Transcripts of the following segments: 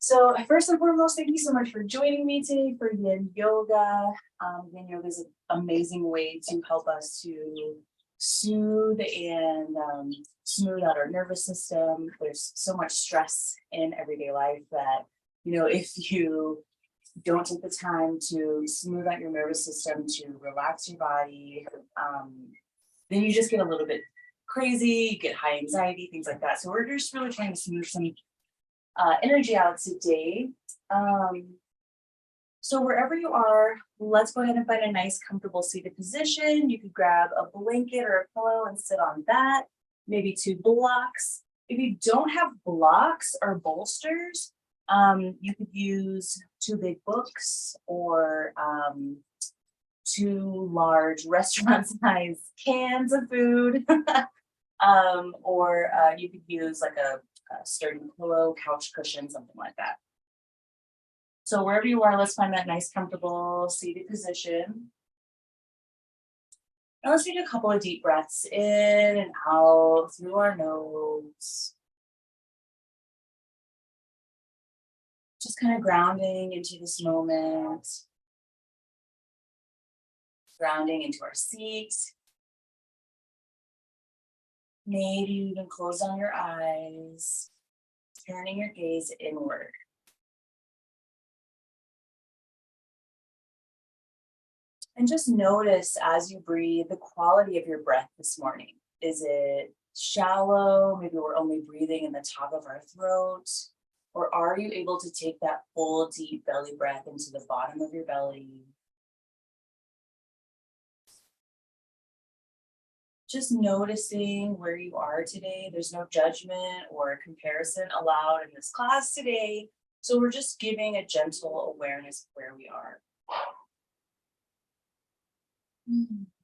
So first and foremost, thank you so much for joining me today for Yin Yoga. Yin Yoga is an amazing way to help us to soothe and smooth out our nervous system. There's so much stress in everyday life that, if you don't take the time to smooth out your nervous system, to relax your body, then you just get a little bit crazy, you get high anxiety, things like that. So we're just really trying to smooth some energy out today. So wherever you are, let's go ahead and find a nice, comfortable seated position. You could grab a blanket or a pillow and sit on that, maybe two blocks. If you don't have blocks or bolsters, you could use two big books or two large restaurant-sized cans of food. Or you could use like a sturdy pillow, couch cushion, something like that. So wherever you are, let's find that nice, comfortable seated position. Now let's take a couple of deep breaths in and out through our nose. Just kind of grounding into this moment. Grounding into our seat. Maybe you even close down your eyes, turning your gaze inward. And just notice as you breathe the quality of your breath this morning. Is it shallow? Maybe we're only breathing in the top of our throat. Or are you able to take that full deep belly breath into the bottom of your belly? Just noticing where you are today. There's no judgment or comparison allowed in this class today. So we're just giving a gentle awareness of where we are.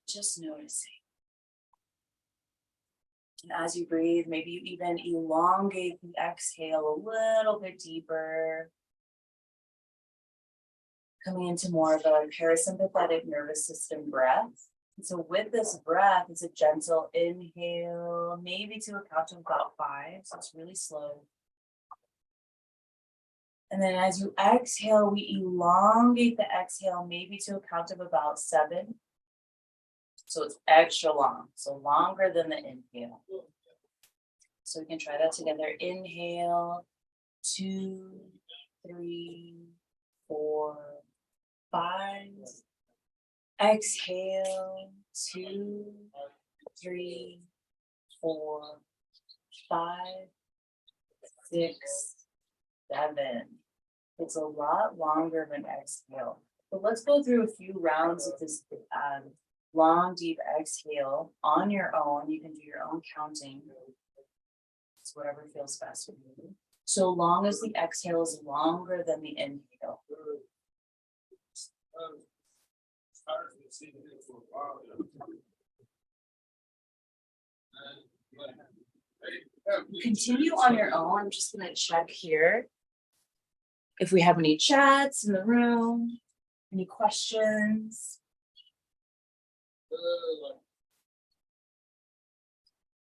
Just noticing. And as you breathe, maybe you even elongate the exhale a little bit deeper. Coming into more of a parasympathetic nervous system breath. So with this breath, it's a gentle inhale, maybe to a count of about 5. So it's really slow. And then as you exhale, we elongate the exhale, maybe to a count of about 7. So it's extra long, so longer than the inhale. So we can try that together. Inhale, 2, 3, 4, 5. Exhale, 2, 3, 4, 5, 6, 7. It's a lot longer of an exhale. But let's go through a few rounds of this long, deep exhale on your own. You can do your own counting. It's whatever feels best for you. So long as the exhale is longer than the inhale. Continue on your own. I'm just going to check here if we have any chats in the room, any questions.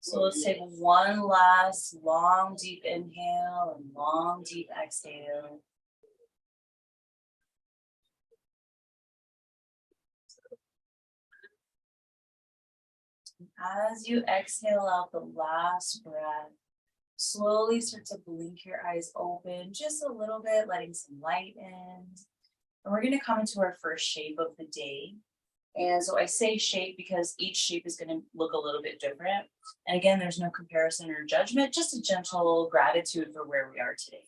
So let's take one last long, deep inhale and long, deep exhale. As you exhale out the last breath, slowly start to blink your eyes open just a little bit, letting some light in. And we're going to come into our first shape of the day. And so I say shape because each shape is going to look a little bit different. And again, there's no comparison or judgment, just a gentle gratitude for where we are today.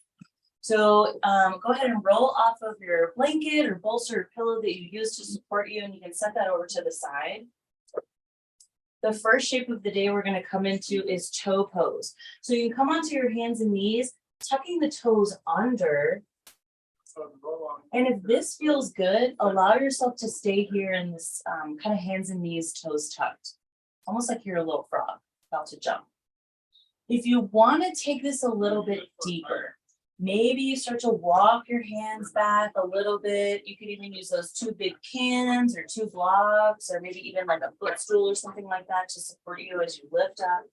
So go ahead and roll off of your blanket or bolster or pillow that you use to support you, and you can set that over to the side. The first shape of the day we're going to come into is toe pose. So you can come onto your hands and knees, tucking the toes under. And if this feels good, allow yourself to stay here in this kind of hands and knees, toes tucked. Almost like you're a little frog about to jump. If you want to take this a little bit deeper, maybe you start to walk your hands back a little bit. You could even use those two big cans or two blocks, or maybe even like a footstool or something like that to support you as you lift up.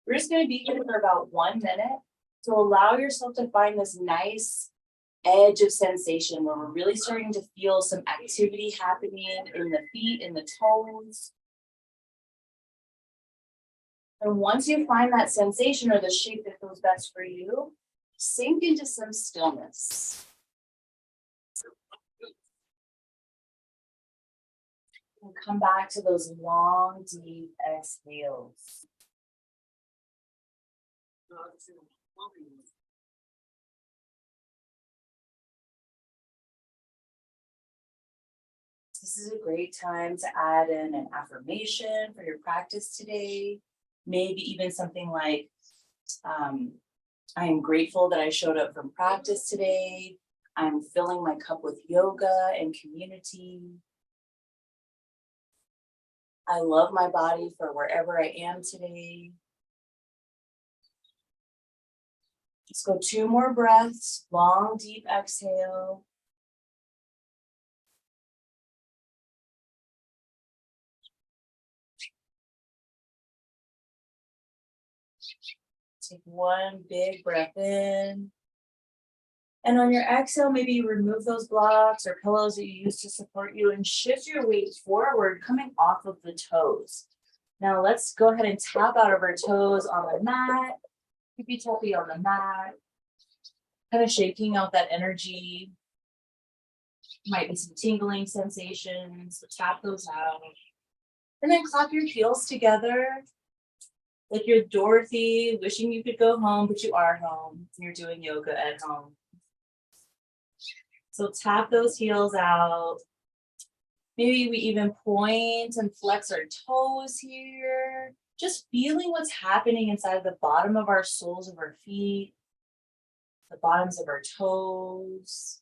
We're just going to be here for about 1 minute. So allow yourself to find this nice edge of sensation where we're really starting to feel some activity happening in the feet, in the toes. And once you find that sensation or the shape that feels best for you, sink into some stillness. And come back to those long, deep exhales. This is a great time to add in an affirmation for your practice today. Maybe even something like, I am grateful that I showed up from practice today. I'm filling my cup with yoga and community. I love my body for wherever I am today. Let's go 2 more breaths, long, deep exhale. Take 1 big breath in. And on your exhale, maybe you remove those blocks or pillows that you use to support you and shift your weight forward, coming off of the toes. Now let's go ahead and tap out of our toes on the mat. Keep your toppy on the mat. Kind of shaking out that energy. Might be some tingling sensations, so tap those out. And then clap your heels together. Like you're Dorothy, wishing you could go home, but you are home. You're doing yoga at home. So tap those heels out. Maybe we even point and flex our toes here. Just feeling what's happening inside the bottom of our soles of our feet, the bottoms of our toes.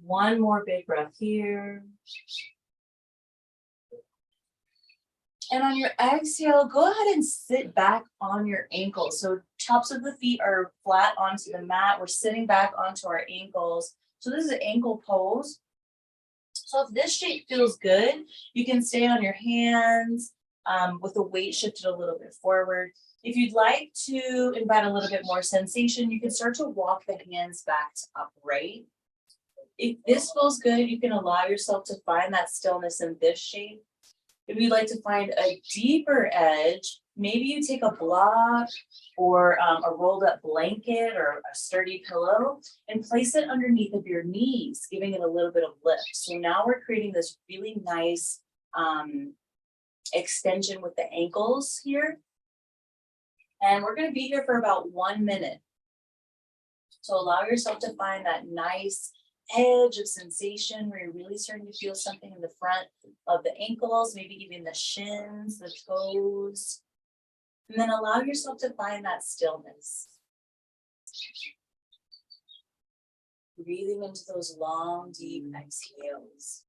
1 more big breath here. And on your exhale, go ahead and sit back on your ankles. So tops of the feet are flat onto the mat. We're sitting back onto our ankles. So this is an ankle pose. So if this shape feels good, you can stay on your hands with the weight shifted a little bit forward. If you'd like to invite a little bit more sensation, you can start to walk the hands back to upright. If this feels good, you can allow yourself to find that stillness in this shape. If you'd like to find a deeper edge, maybe you take a block or a rolled up blanket or a sturdy pillow and place it underneath of your knees, giving it a little bit of lift. So now we're creating this really nice extension with the ankles here. And we're going to be here for about 1 minute. So allow yourself to find that nice edge of sensation where you're really starting to feel something in the front of the ankles, maybe even the shins, the toes. And then allow yourself to find that stillness. Breathing into those long, deep exhales.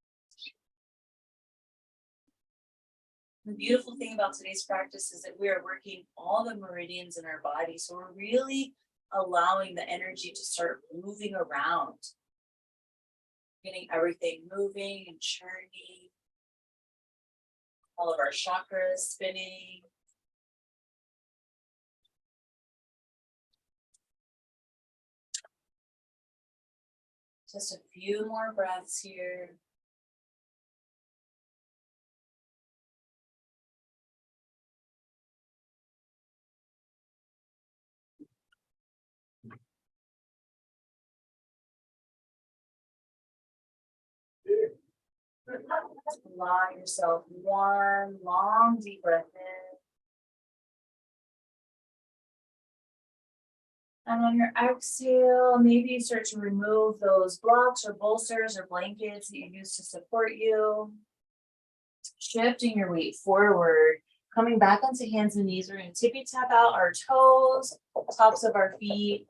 The beautiful thing about today's practice is that we are working all the meridians in our body. So we're really allowing the energy to start moving around. Getting everything moving and churning. All of our chakras spinning. Just a few more breaths here. Allow yourself 1 long deep breath in. And on your exhale, maybe you start to remove those blocks or bolsters or blankets that you use to support you. Shifting your weight forward, coming back onto hands and knees. We're going to tippy tap out our toes, tops of our feet.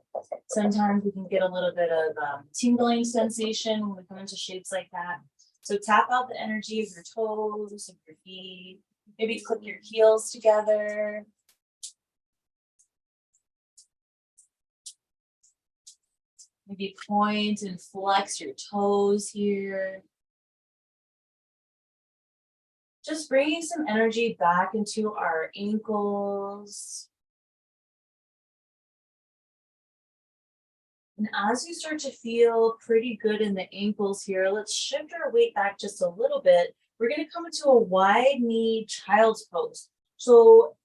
Sometimes we can get a little bit of tingling sensation when we come into shapes like that. So tap out the energy of your toes, of your feet. Maybe click your heels together. Maybe point and flex your toes here. Just bringing some energy back into our ankles. And as you start to feel pretty good in the ankles here, let's shift our weight back just a little bit. We're going to come into a wide knee child's pose. So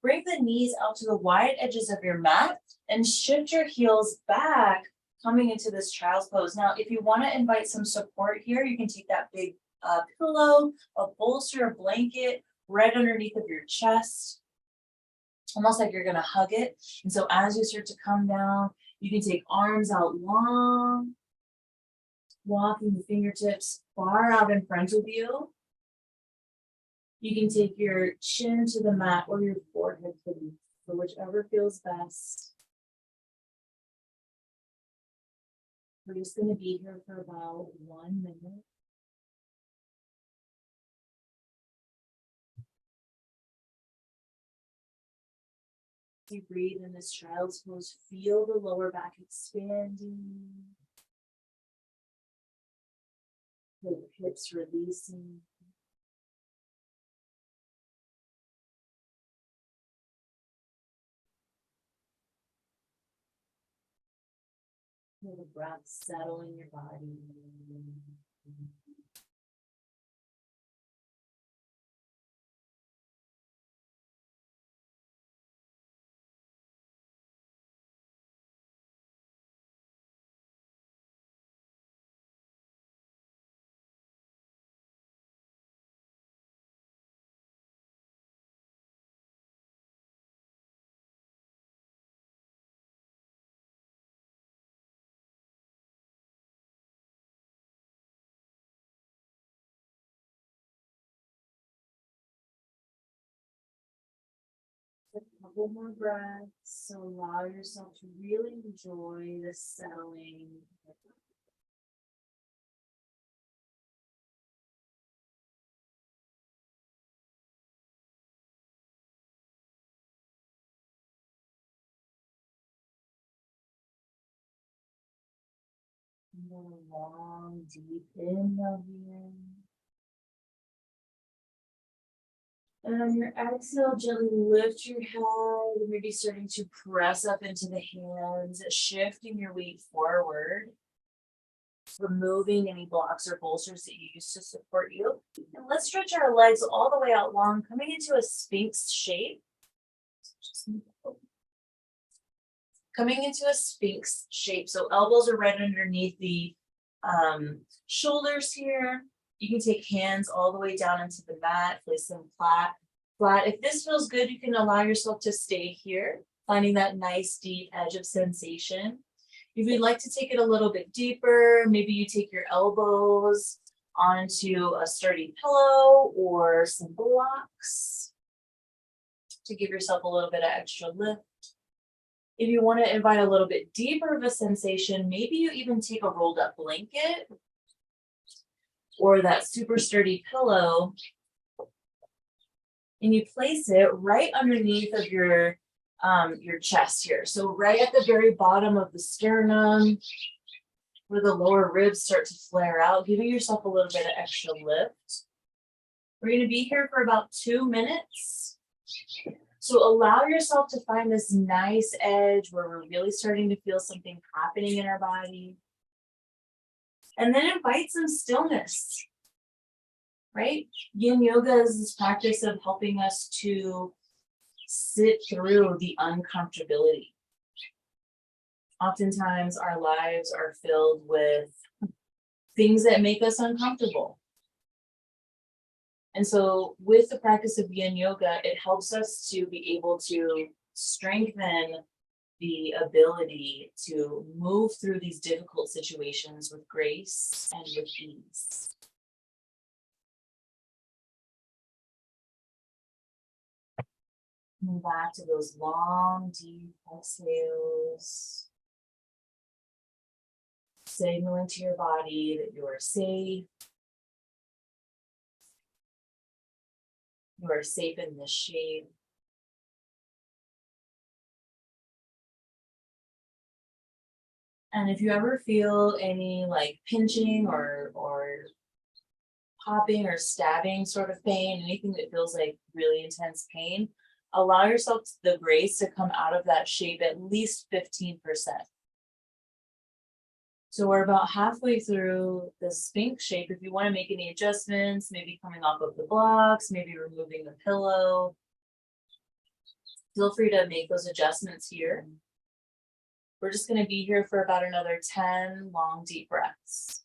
bring the knees out to the wide edges of your mat and shift your heels back, coming into this child's pose. Now, if you want to invite some support here, you can take that big pillow, a bolster, a blanket right underneath of your chest, almost like you're going to hug it. And so as you start to come down, you can take arms out long, walking the fingertips far out in front of you. You can take your chin to the mat or your forehead to the mat, so whichever feels best. We're just going to be here for about 1 minute. As you breathe in this child's pose, feel the lower back expanding, the hips releasing. Feel the breath settle in your body. A couple more breaths. So allow yourself to really enjoy the settling. And then a long, deep inhale here. And on your exhale, gently lift your head, maybe starting to press up into the hands, shifting your weight forward, removing any blocks or bolsters that you use to support you. And let's stretch our legs all the way out long, coming into a Sphinx shape. Coming into a Sphinx shape. So elbows are right underneath the shoulders here. You can take hands all the way down into the mat, place them flat. If this feels good, you can allow yourself to stay here, finding that nice deep edge of sensation. If you'd like to take it a little bit deeper, maybe you take your elbows onto a sturdy pillow or some blocks to give yourself a little bit of extra lift. If you want to invite a little bit deeper of a sensation, maybe you even take a rolled up blanket or that super sturdy pillow, and you place it right underneath of your chest here. So right at the very bottom of the sternum, where the lower ribs start to flare out, giving yourself a little bit of extra lift. We're going to be here for about 2 minutes. So allow yourself to find this nice edge where we're really starting to feel something happening in our body. And then invite some stillness, right? Yin Yoga is this practice of helping us to sit through the uncomfortability. Oftentimes our lives are filled with things that make us uncomfortable. And so with the practice of Yin Yoga, it helps us to be able to strengthen the ability to move through these difficult situations with grace and with ease. Move back to those long, deep exhales. Signaling to your body that you are safe. You are safe in this shape. And if you ever feel any like pinching or popping or stabbing sort of pain, anything that feels like really intense pain, allow yourself the grace to come out of that shape at least 15%. So we're about halfway through the Sphinx shape. If you want to make any adjustments, maybe coming off of the blocks, maybe removing the pillow, feel free to make those adjustments here. We're just going to be here for about another 10 long, deep breaths.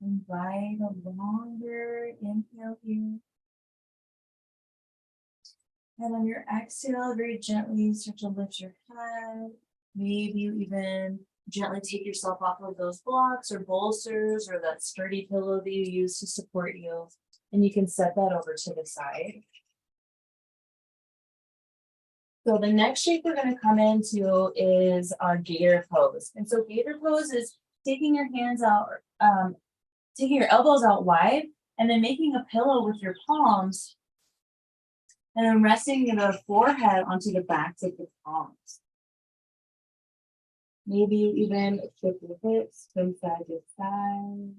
Invite a longer inhale here. And on your exhale, very gently start to lift your head. Maybe you even gently take yourself off of those blocks or bolsters or that sturdy pillow that you use to support you. And you can set that over to the side. So the next shape we're going to come into is our gator pose. And so gator pose is taking your hands out, taking your elbows out wide, and then making a pillow with your palms, and then resting your forehead onto the backs of the palms. Maybe you even shift your hips from side to side.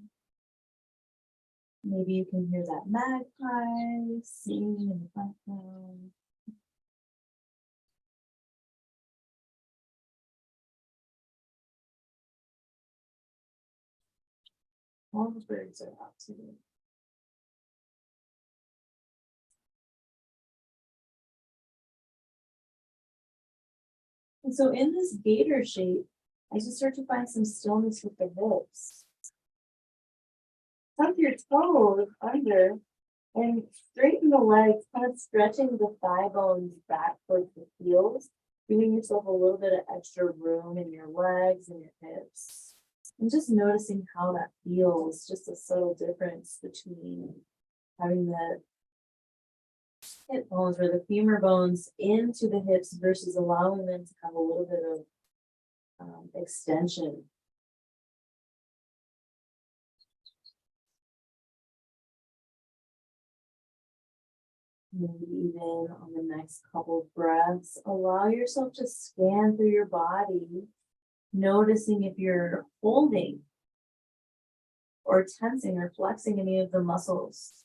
Maybe you can hear that magpie singing in the background. All the birds are out today. And so in this gator shape, I just start to find some stillness with the hips. Tuck your toes under and straighten the legs, kind of stretching the thigh bones back towards the heels, giving yourself a little bit of extra room in your legs and your hips. And just noticing how that feels, just a subtle difference between having the hip bones or the femur bones into the hips versus allowing them to have a little bit of extension. Maybe even on the next couple of breaths, allow yourself to scan through your body, noticing if you're holding or tensing or flexing any of the muscles.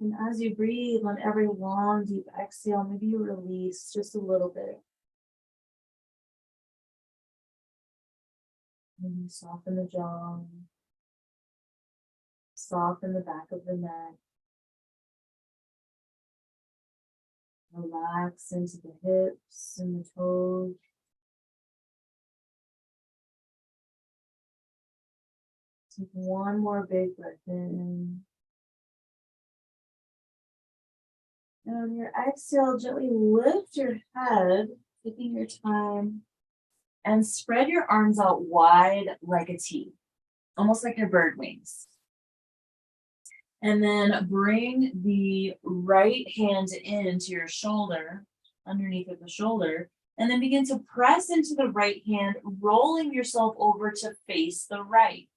And as you breathe on every long, deep exhale, maybe you release just a little bit. Maybe soften the jaw, soften the back of the neck. Relax into the hips and the toes. Take one more big breath in. And on your exhale, gently lift your head, taking your time, and spread your arms out wide like a T, almost like your bird wings. And then bring the right hand into your shoulder, underneath of the shoulder, and then begin to press into the right hand, rolling yourself over to face the right.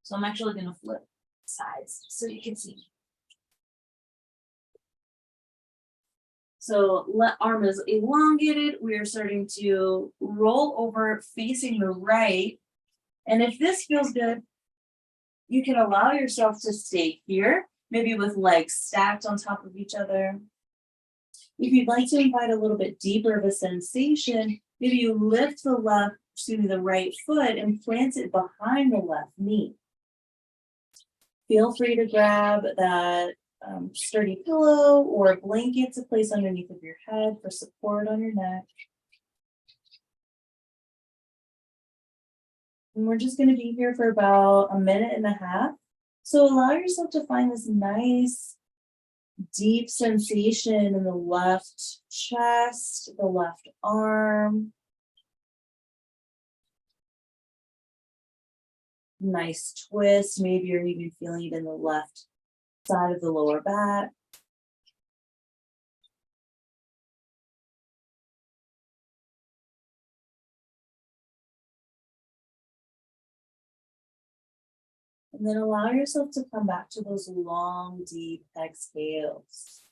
So I'm actually going to flip sides so you can see. So arm is elongated. We are starting to roll over facing the right. And if this feels good, you can allow yourself to stay here maybe with legs stacked on top of each other. If you'd like to invite a little bit deeper of a sensation, maybe you lift the right foot and plant it behind the left knee. Feel free to grab that sturdy pillow or blanket to place underneath of your head for support on your neck. And we're just going to be here for about 1.5 minutes. So allow yourself to find this nice, deep sensation in the left chest, the left arm. Nice twist. Maybe you're even feeling it in the left side of the lower back. And then allow yourself to come back to those long, deep exhales.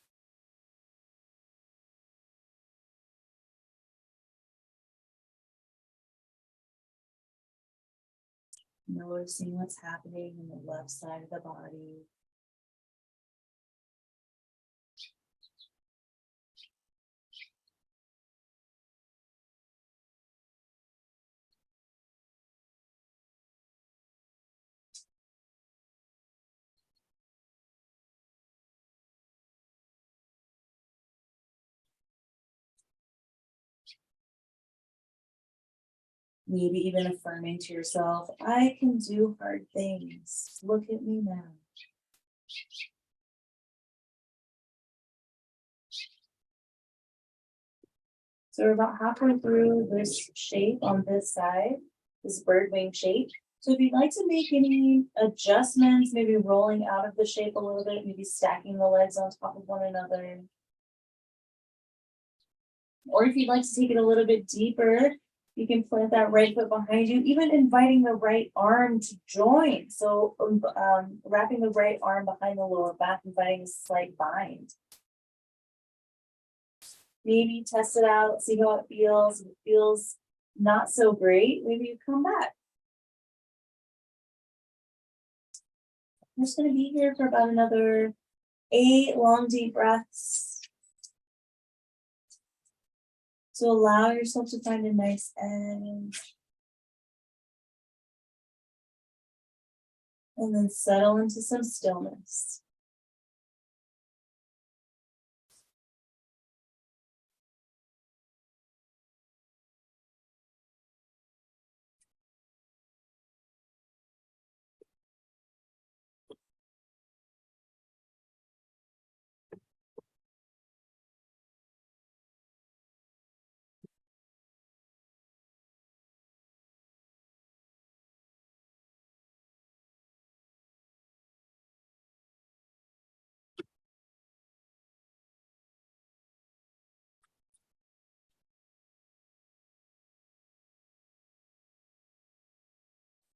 Noticing what's happening in the left side of the body. Maybe even affirming to yourself, I can do hard things. Look at me now. So we're about halfway through this shape on this side, this bird wing shape. So if you'd like to make any adjustments, maybe rolling out of the shape a little bit, maybe stacking the legs on top of one another. Or if you'd like to take it a little bit deeper, you can plant that right foot behind you, even inviting the right arm to join. So wrapping the right arm behind the lower back, inviting a slight bind. Maybe test it out, see how it feels. If it feels not so great, maybe you come back. I'm just going to be here for about another 8 long, deep breaths. So allow yourself to find a nice edge. And then settle into some stillness.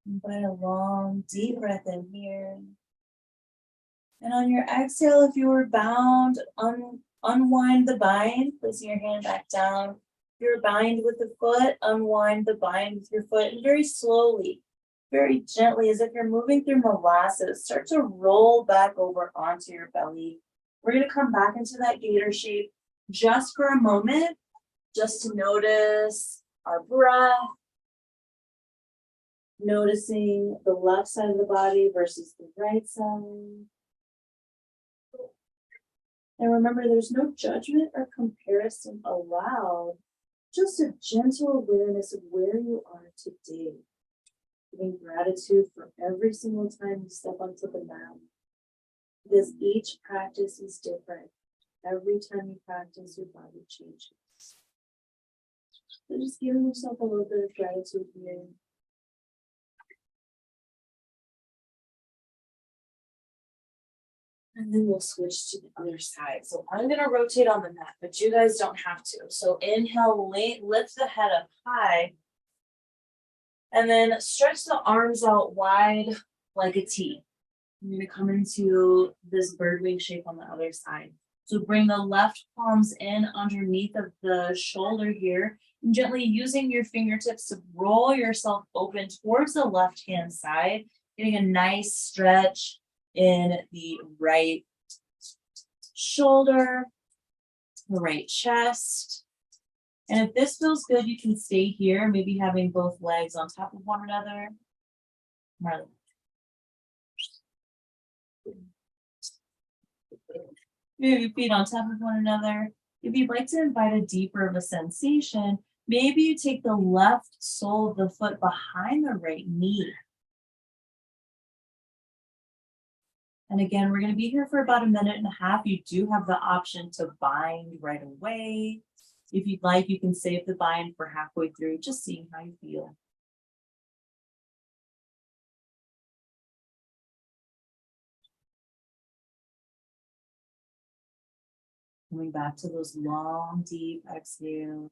Invite a long, deep breath in here. And on your exhale, if you were bound, unwind the bind, placing your hand back down. If you're bound with the foot, unwind the bind with your foot, and very slowly, very gently, as if you're moving through molasses, start to roll back over onto your belly. We're going to come back into that gator shape just for a moment, just to notice our breath. Noticing the left side of the body versus the right side. And remember, there's no judgment or comparison allowed, just a gentle awareness of where you are today. Giving gratitude for every single time you step onto the mat. Because each practice is different. Every time you practice, your body changes. So just giving yourself a little bit of gratitude here. And then we'll switch to the other side. So I'm going to rotate on the mat, but you guys don't have to. So inhale, lift the head up high. And then stretch the arms out wide like a T. I'm going to come into this bird wing shape on the other side. So bring the left palms in underneath of the shoulder here. And gently using your fingertips to roll yourself open towards the left hand side. Getting a nice stretch. in the right shoulder, the right chest. And if this feels good, you can stay here, maybe having both legs on top of one another. Maybe feet on top of one another. If you'd like to invite a deeper of a sensation, maybe you take the left sole of the foot behind the right knee. And again, we're going to be here for about 1.5 minutes. You do have the option to bind right away. If you'd like, you can save the bind for halfway through, just seeing how you feel. Coming back to those long, deep exhales.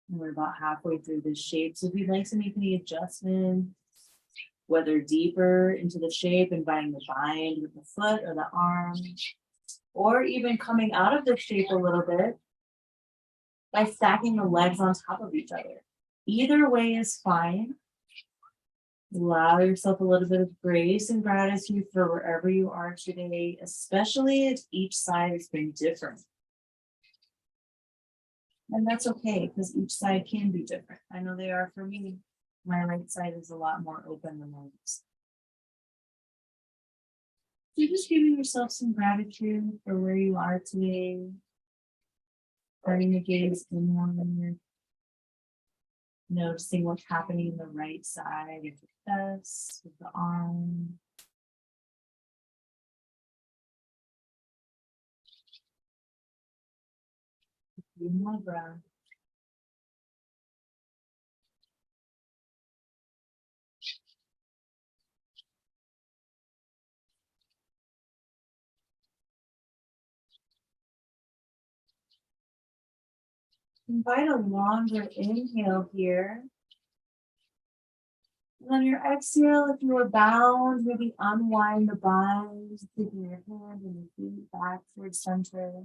And we're about halfway through this shape. So if you'd like to make any adjustments, whether deeper into the shape, inviting the bind with the foot or the arm, or even coming out of the shape a little bit by stacking the legs on top of each other. Either way is fine. Allow yourself a little bit of grace and gratitude for wherever you are today, especially if each side has been different. And that's okay, because each side can be different. I know they are for me. My right side is a lot more open than mine. So you're just giving yourself some gratitude for where you are today. Starting to gaze inward. Noticing what's happening in the right side of the chest, with the arm. One more breath. Invite a longer inhale here. And on your exhale, if you are bound, maybe unwind the bind, taking your hand and your feet back towards center.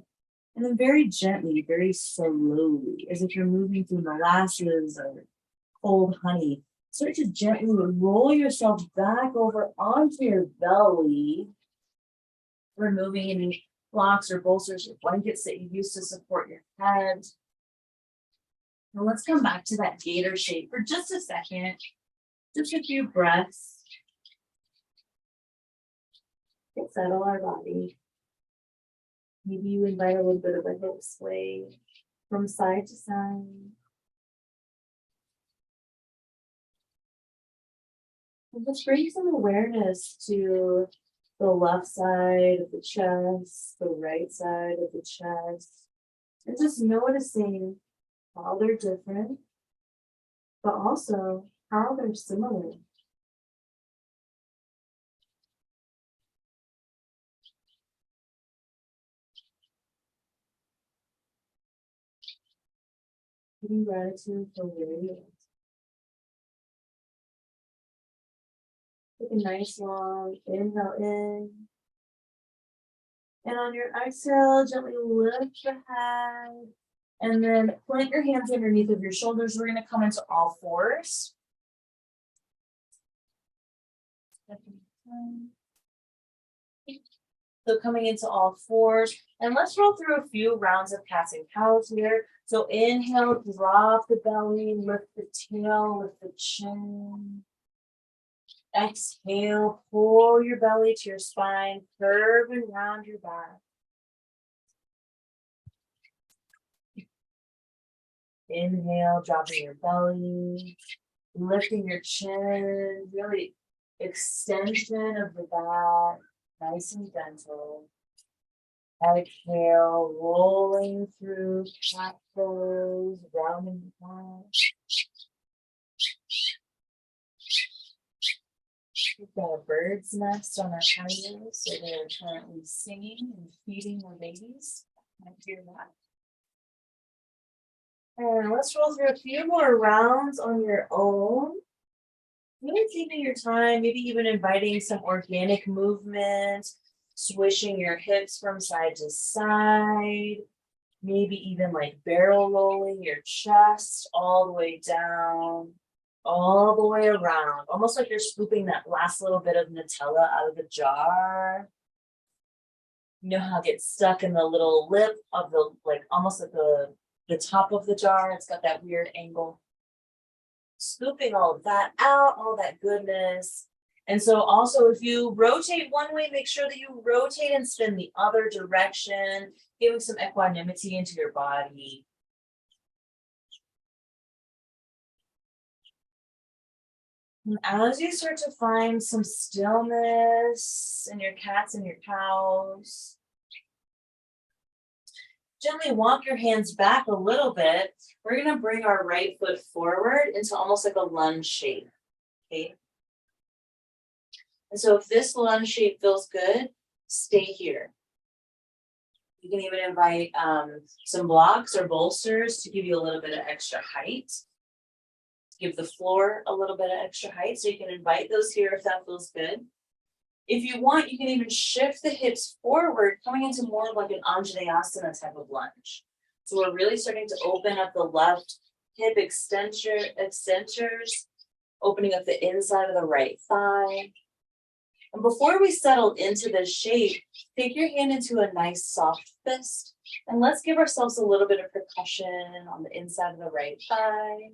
And then very gently, very slowly, as if you're moving through molasses or cold honey, start to gently roll yourself back over onto your belly, removing any blocks or bolsters or blankets that you use to support your head. Now let's come back to that gator shape for just a second. Just a few breaths. We'll settle our body. Maybe you invite a little bit of a hip sway from side to side. And just bring some awareness to the left side of the chest, the right side of the chest, and just noticing how they're different, but also how they're similar. Giving gratitude for where you are. Take a nice long inhale in. And on your exhale, gently lift the head. And then plant your hands underneath of your shoulders. We're going to come into all fours. So coming into all fours. And let's roll through a few rounds of passing cows here. So inhale, drop the belly, lift the tail, lift the chin. Exhale, pull your belly to your spine, curve and round your back. Inhale, dropping your belly, lifting your chin, really extension of the back, nice and gentle. Exhale, rolling through cat pose, rounding back. We've got a bird's nest on our patio, so they're currently singing and feeding their babies. I hear that. And let's roll through a few more rounds on your own. Really taking your time, maybe even inviting some organic movement, swishing your hips from side to side, maybe even like barrel rolling your chest all the way down, all the way around, almost like you're scooping that last little bit of Nutella out of the jar. You know how it gets stuck in the little lip of the, like almost at the top of the jar. It's got that weird angle. Scooping all of that out, all that goodness. And so also if you rotate one way, make sure that you rotate and spin the other direction, giving some equanimity into your body. And as you start to find some stillness in your cats and your cows, gently walk your hands back a little bit. We're going to bring our right foot forward into almost like a lunge shape. Okay. And so if this lunge shape feels good, stay here. You can even invite some blocks or bolsters to give you a little bit of extra height. Give the floor a little bit of extra height. So you can invite those here if that feels good. If you want, you can even shift the hips forward, coming into more of like an Anjaneyasana type of lunge. So we're really starting to open up the left hip extensors, opening up the inside of the right thigh. And before we settle into this shape, take your hand into a nice soft fist. And let's give ourselves a little bit of percussion on the inside of the right thigh.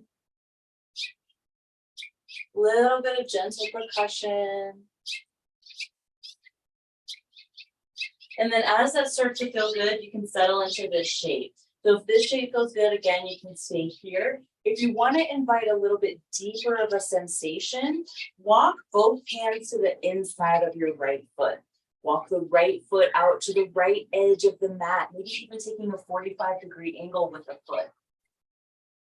Little bit of gentle percussion. And then as that starts to feel good, you can settle into this shape. So if this shape feels good, again, you can stay here. If you want to invite a little bit deeper of a sensation, walk both hands to the inside of your right foot. Walk the right foot out to the right edge of the mat, maybe even taking a 45-degree angle with the foot.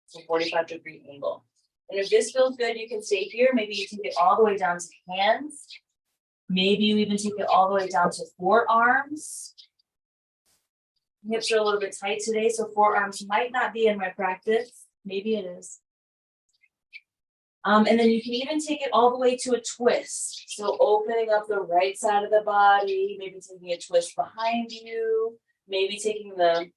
So 45-degree angle. And if this feels good, you can stay here. Maybe you take it all the way down to hands. Maybe you even take it all the way down to forearms. Hips are a little bit tight today, so forearms might not be in my practice. Maybe it is. And then you can even take it all the way to a twist. So opening up the right side of the body, maybe taking a twist behind you, maybe taking the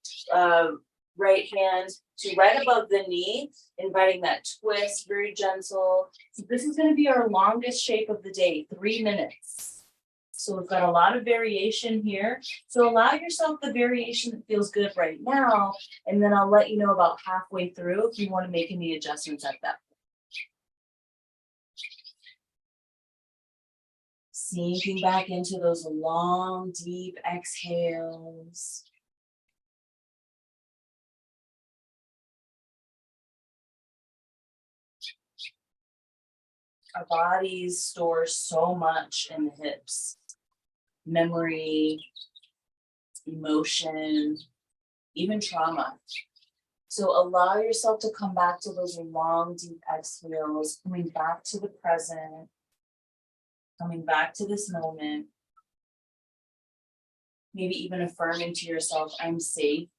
right hand to right above the knee, inviting that twist, very gentle. So this is going to be our longest shape of the day, 3 minutes. So we've got a lot of variation here. So allow yourself the variation that feels good right now, and then I'll let you know about halfway through if you want to make any adjustments at that point. Sinking back into those long, deep exhales. Our bodies store so much in the hips. Memory, emotion, even trauma. So allow yourself to come back to those long, deep exhales, coming back to the present, coming back to this moment. Maybe even affirming to yourself, I'm safe.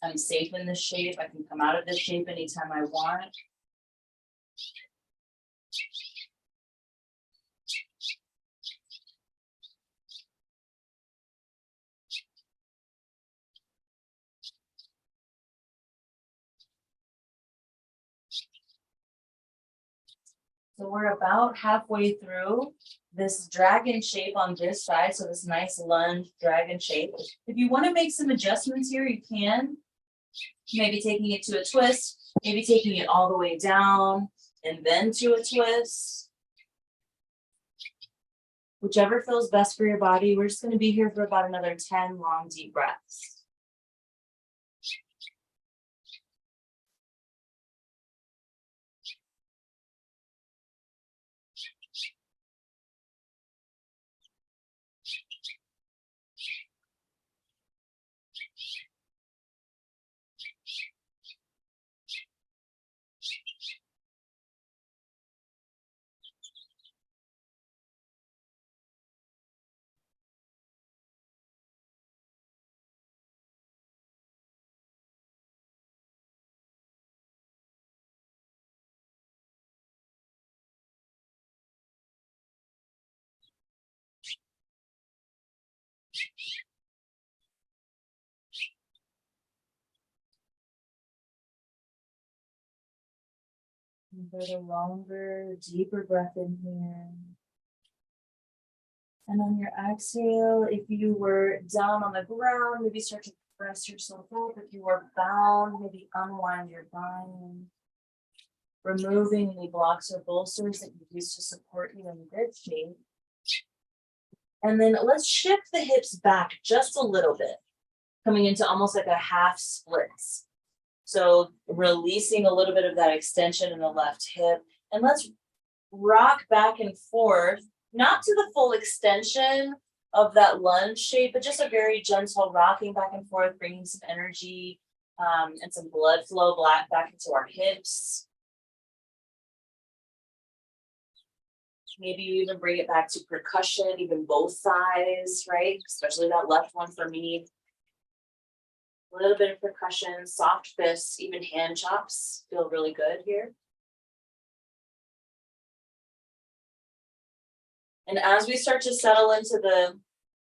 I'm safe in this shape. I can come out of this shape anytime I want. So we're about halfway through this dragon shape on this side. So this nice lunge dragon shape. If you want to make some adjustments here, you can. Maybe taking it to a twist, maybe taking it all the way down and then to a twist. Whichever feels best for your body. We're just going to be here for about another 10 long, deep breaths. For the longer, deeper breath in here. And on your exhale, if you were down on the ground, maybe start to press yourself up. If you were bound, maybe unwind your bind. Removing any blocks or bolsters that you use to support you in this shape. And then let's shift the hips back just a little bit, coming into almost like a half splits. So releasing a little bit of that extension in the left hip. And let's rock back and forth, not to the full extension of that lunge shape, but just a very gentle rocking back and forth, bringing some energy and some blood flow back into our hips. Maybe you even bring it back to percussion, even both thighs, right? Especially that left one for me. A little bit of percussion, soft fists, even hand chops feel really good here. And as we start to settle into the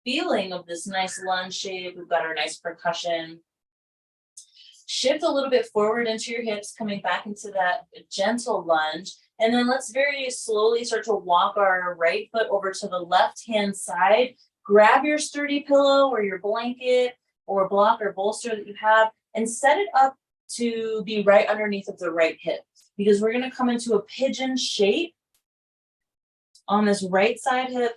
feeling of this nice lunge shape, we've got our nice percussion. Shift a little bit forward into your hips, coming back into that gentle lunge. And then let's very slowly start to walk our right foot over to the left-hand side. Grab your sturdy pillow or your blanket or block or bolster that you have and set it up to be right underneath of the right hip, because we're going to come into a pigeon shape on this right side hip.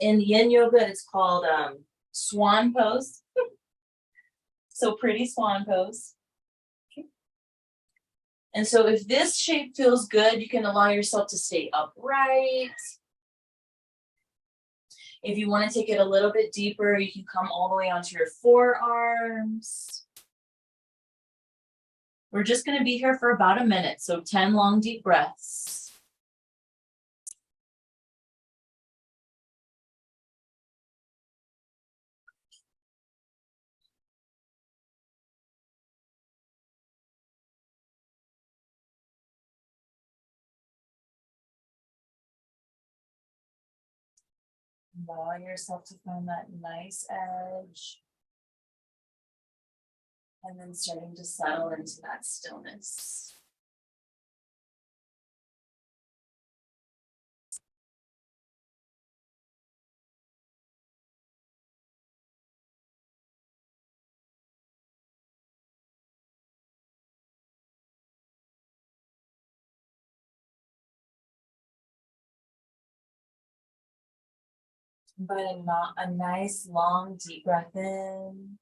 In Yin Yoga, it's called swan pose. So pretty swan pose. Okay. And so if this shape feels good, you can allow yourself to stay upright. If you want to take it a little bit deeper, you can come all the way onto your forearms. We're just going to be here for about a minute, so 10 long, deep breaths. Allowing yourself to find that nice edge. And then starting to settle into that stillness. But a nice long deep breath in.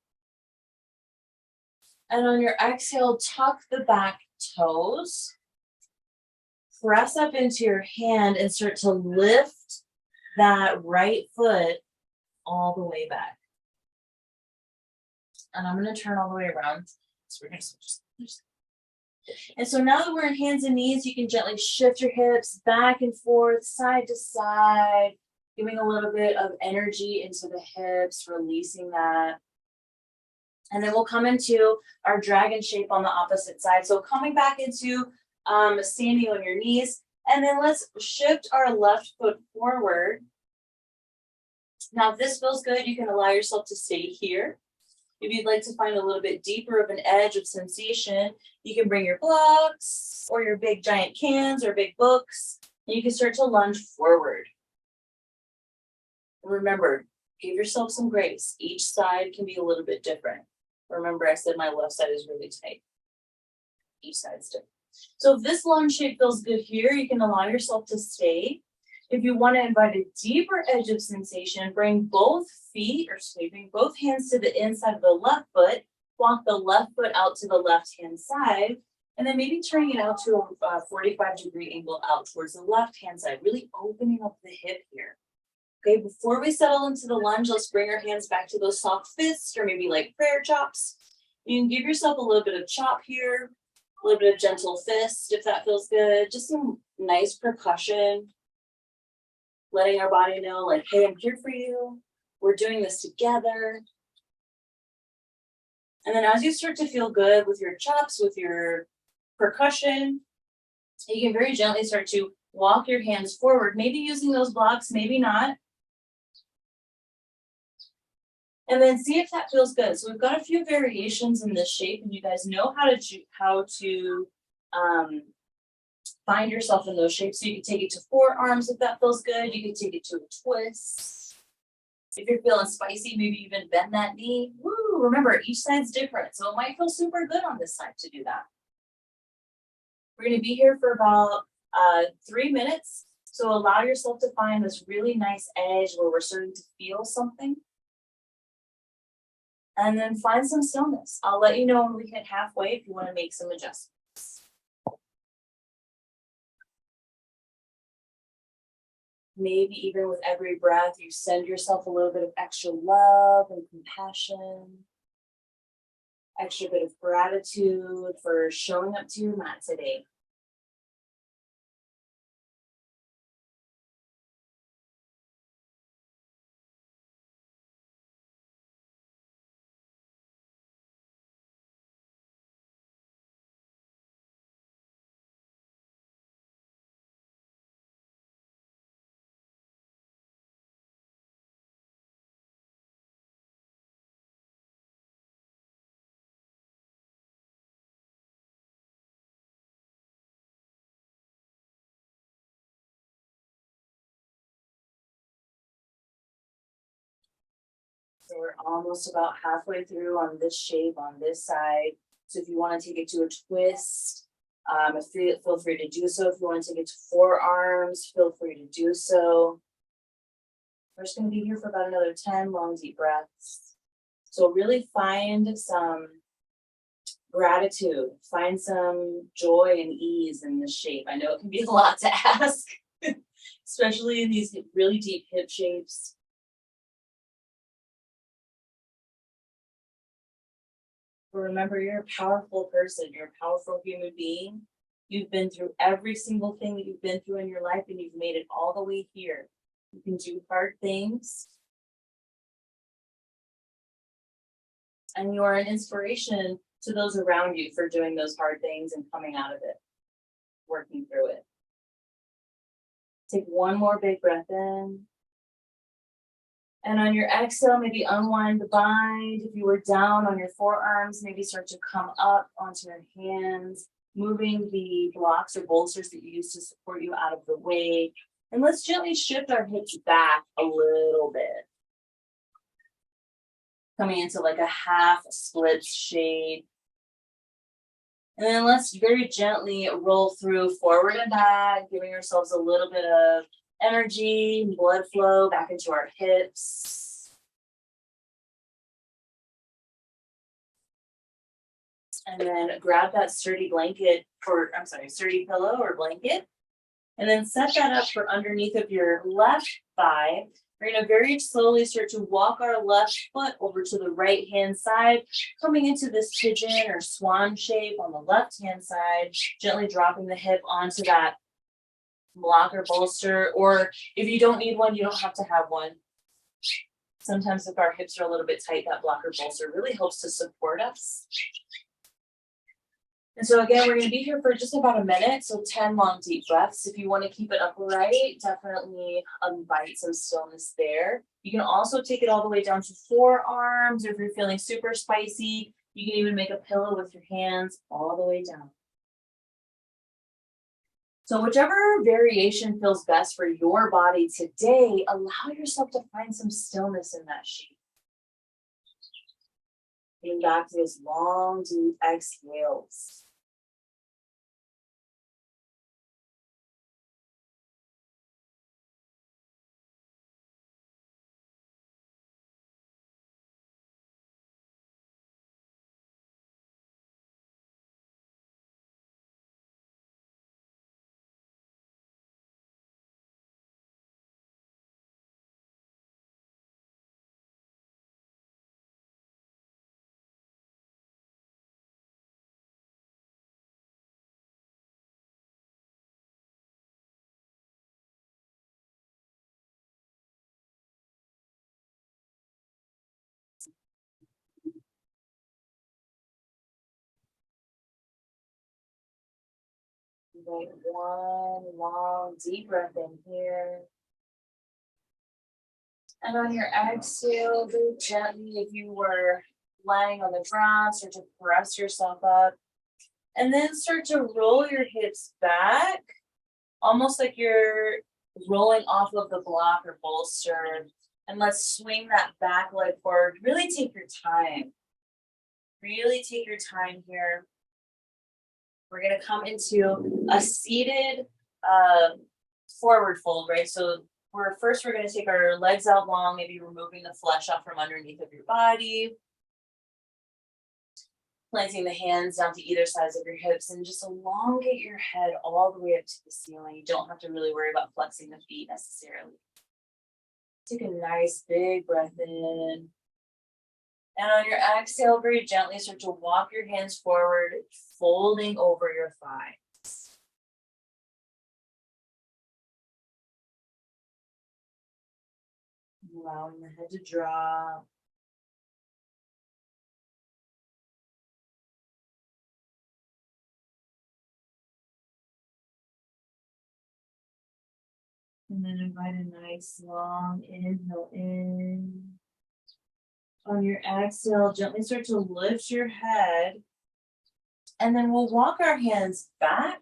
And on your exhale, tuck the back toes. Press up into your hand and start to lift that right foot all the way back. And I'm going to turn all the way around. So we're going to switch. And so now that we're in hands and knees, you can gently shift your hips back and forth, side to side, giving a little bit of energy into the hips, releasing that. And then we'll come into our dragon shape on the opposite side. So coming back into standing on your knees. And then let's shift our left foot forward. Now, if this feels good, you can allow yourself to stay here. If you'd like to find a little bit deeper of an edge of sensation, you can bring your blocks or your big giant cans or big books, and you can start to lunge forward. And remember, give yourself some grace. Each side can be a little bit different. Remember, I said my left side is really tight. Each side's different. So if this lunge shape feels good here, you can allow yourself to stay. If you want to invite a deeper edge of sensation, bring both feet, or bring both hands to the inside of the left foot, walk the left foot out to the left-hand side, and then maybe turning it out to a 45-degree angle out towards the left-hand side, really opening up the hip here. Okay, before we settle into the lunge, let's bring our hands back to those soft fists, or maybe like prayer chops. You can give yourself a little bit of chop here, a little bit of gentle fist if that feels good, just some nice percussion. Letting our body know, like, hey, I'm here for you. We're doing this together. And then as you start to feel good with your chops, with your percussion, you can very gently start to walk your hands forward, maybe using those blocks, maybe not. And then see if that feels good. So we've got a few variations in this shape, and you guys know how to Find yourself in those shapes. So you can take it to forearms if that feels good. You can take it to a twist. If you're feeling spicy, maybe even bend that knee. Woo! Remember, each side's different, so it might feel super good on this side to do that. We're going to be here for about 3 minutes. So allow yourself to find this really nice edge where we're starting to feel something. And then find some stillness. I'll let you know when we hit halfway if you want to make some adjustments. Maybe even with every breath, you send yourself a little bit of extra love and compassion, extra bit of gratitude for showing up to your mat today. So we're almost about halfway through on this shape on this side. So if you want to take it to a twist, feel free to do so. If you want to take it to forearms, feel free to do so. We're just going to be here for about another 10 long, deep breaths. So really find some gratitude, find some joy and ease in this shape. I know it can be a lot to ask, especially in these really deep hip shapes. But remember, you're a powerful person. You're a powerful human being. You've been through every single thing that you've been through in your life, and you've made it all the way here. You can do hard things. And you are an inspiration to those around you for doing those hard things and coming out of it, working through it. Take one more big breath in. And on your exhale, maybe unwind the bind. If you were down on your forearms, maybe start to come up onto your hands, moving the blocks or bolsters that you use to support you out of the way. And let's gently shift our hips back a little bit. Coming into like a half split shape. And then let's very gently roll through forward and back, giving ourselves a little bit of energy, blood flow back into our hips. And then grab that sturdy sturdy pillow or blanket. And then set that up for underneath of your left thigh. We're going to very slowly start to walk our left foot over to the right hand side, coming into this pigeon or swan shape on the left hand side, gently dropping the hip onto that block or bolster. Or if you don't need one, you don't have to have one. Sometimes if our hips are a little bit tight, that block or bolster really helps to support us. And so again, we're going to be here for just about a minute, so 10 long, deep breaths. If you want to keep it upright, definitely invite some stillness there. You can also take it all the way down to forearms, or if you're feeling super spicy, you can even make a pillow with your hands all the way down. So whichever variation feels best for your body today, allow yourself to find some stillness in that shape. Getting back to those long, deep exhales. Invite one long, deep breath in here. And on your exhale, very gently, if you were lying on the ground, start to press yourself up. And then start to roll your hips back, almost like you're rolling off of the block or bolster. And let's swing that back leg forward. Really take your time. Really take your time here. We're going to come into a seated forward fold, right? So we're going to take our legs out long, maybe removing the flesh out from underneath of your body. Planting the hands down to either sides of your hips and just elongate your head all the way up to the ceiling. You don't have to really worry about flexing the feet necessarily. Take a nice big breath in. And on your exhale, very gently start to walk your hands forward, folding over your thighs. Allowing the head to drop. And then invite a nice long inhale in. On your exhale, gently start to lift your head. And then we'll walk our hands back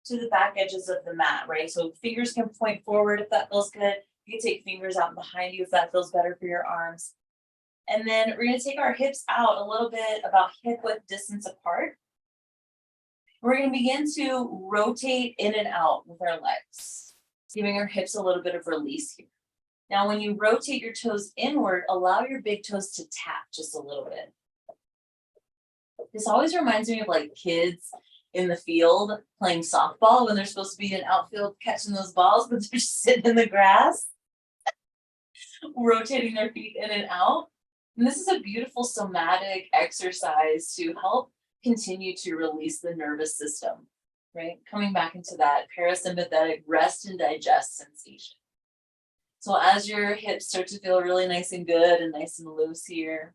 to the back edges of the mat, right? So fingers can point forward if that feels good. You can take fingers out behind you if that feels better for your arms. And then we're going to take our hips out a little bit, about hip width distance apart. We're going to begin to rotate in and out with our legs, giving our hips a little bit of release here. Now, when you rotate your toes inward, allow your big toes to tap just a little bit. This always reminds me of like kids in the field playing softball when they're supposed to be in outfield catching those balls, but they're just sitting in the grass, rotating their feet in and out. And this is a beautiful somatic exercise to help continue to release the nervous system, right? Coming back into that parasympathetic rest and digest sensation. So as your hips start to feel really nice and good and nice and loose here,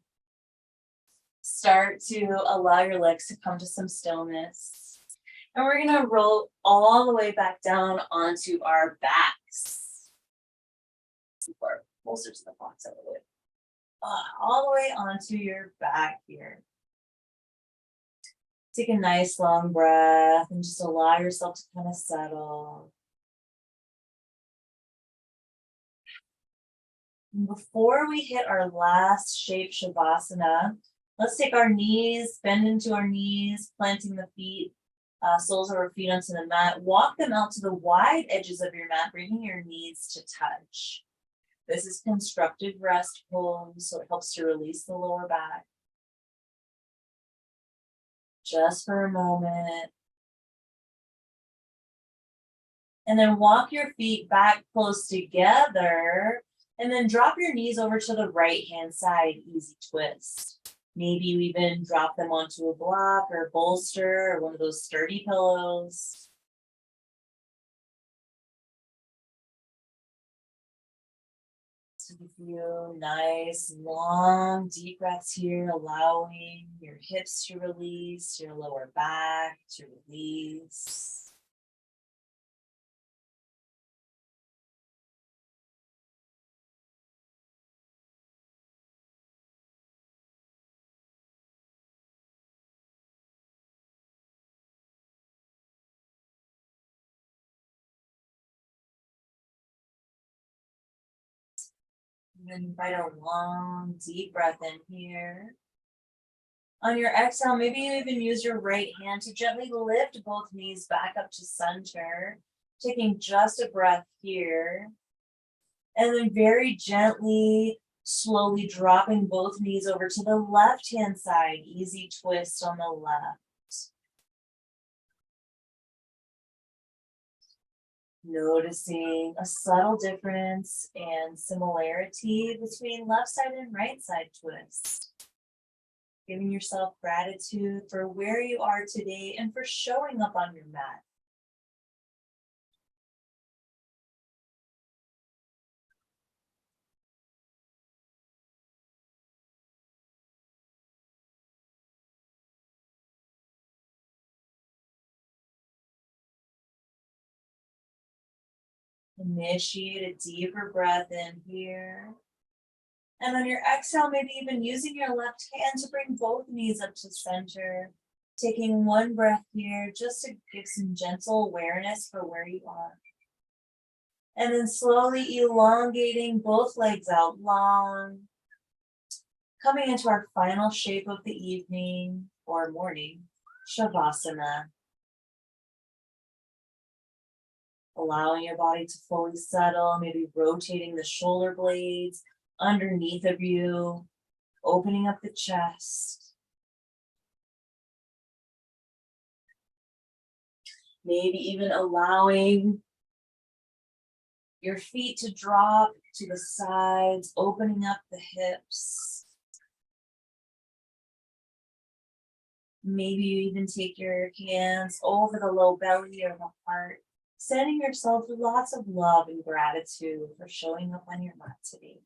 start to allow your legs to come to some stillness. And we're going to roll all the way back down onto our backs. Before closer to the box of the way. All the way onto your back here. Take a nice long breath and just allow yourself to kind of settle. And before we hit our last shape, Shavasana, let's take our knees, bend into our knees, planting the feet, soles of our feet onto the mat. Walk them out to the wide edges of your mat, bringing your knees to touch. This is constructive rest pose, so it helps to release the lower back. Just for a moment. And then walk your feet back close together. And then drop your knees over to the right-hand side, easy twist. Maybe you even drop them onto a block or a bolster or one of those sturdy pillows. Take a few nice, long, deep breaths here, allowing your hips to release, your lower back to release. And then invite a long, deep breath in here. On your exhale, maybe you even use your right hand to gently lift both knees back up to center, taking just a breath here. And then very gently, slowly dropping both knees over to the left-hand side, easy twist on the left. Noticing a subtle difference and similarity between left side and right side twist. Giving yourself gratitude for where you are today and for showing up on your mat. Initiate a deeper breath in here. And on your exhale, maybe even using your left hand to bring both knees up to center. Taking one breath here just to give some gentle awareness for where you are. And then slowly elongating both legs out long. Coming into our final shape of the evening or morning, Shavasana. Allowing your body to fully settle, maybe rotating the shoulder blades underneath of you, opening up the chest. Maybe even allowing your feet to drop to the sides, opening up the hips. Maybe you even take your hands over the low belly or the heart, sending yourself lots of love and gratitude for showing up on your mat today,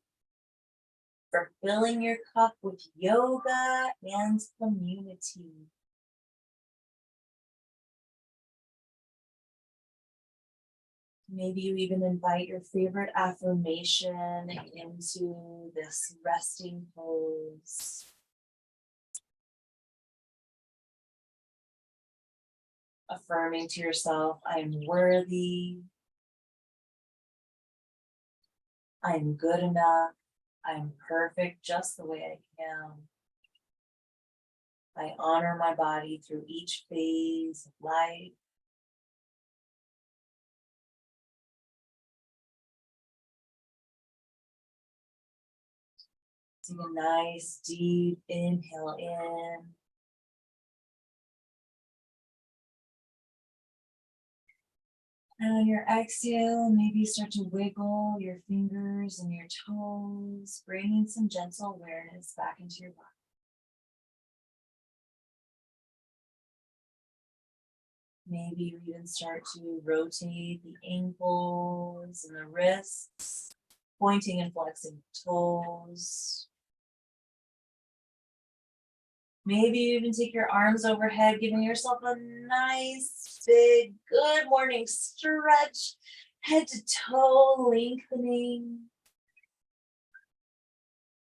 for filling your cup with yoga and community. Maybe you even invite your favorite affirmation into this resting pose. Affirming to yourself, I am worthy. I am good enough. I am perfect just the way I am. I honor my body through each phase of life. Take a nice deep inhale in. And on your exhale, maybe start to wiggle your fingers and your toes, bringing some gentle awareness back into your body. Maybe you even start to rotate the ankles and the wrists, pointing and flexing the toes. Maybe you even take your arms overhead, giving yourself a nice, big, good morning stretch, head to toe lengthening.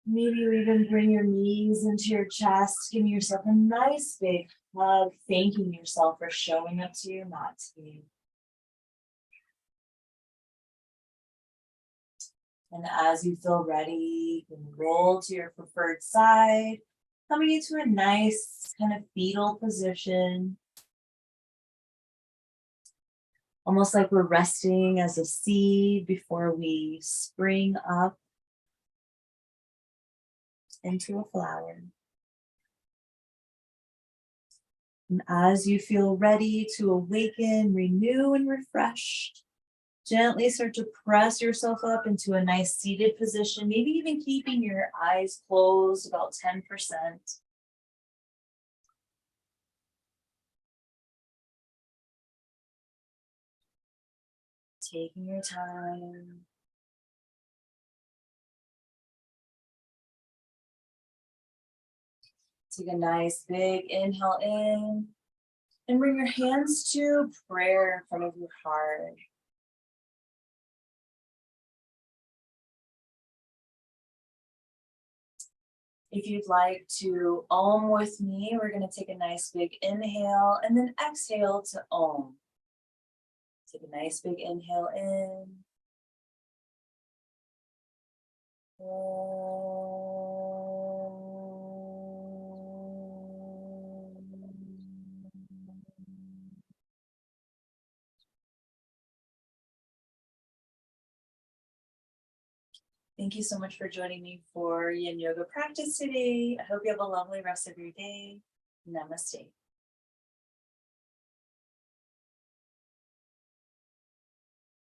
Maybe you even bring your knees into your chest, giving yourself a nice, big hug, thanking yourself for showing up to your mat today. And as you feel ready, you can roll to your preferred side, coming into a nice kind of fetal position. Almost like we're resting as a seed before we spring up into a flower. And as you feel ready to awaken, renew, and refreshed, gently start to press yourself up into a nice seated position, maybe even keeping your eyes closed about 10%. Taking your time. Take a nice big inhale in and bring your hands to prayer in front of your heart. If you'd like to Om with me, we're going to take a nice big inhale and then exhale to Om. Take a nice big inhale in. Thank you so much for joining me for Yin Yoga practice today. I hope you have a lovely rest of your day. Namaste.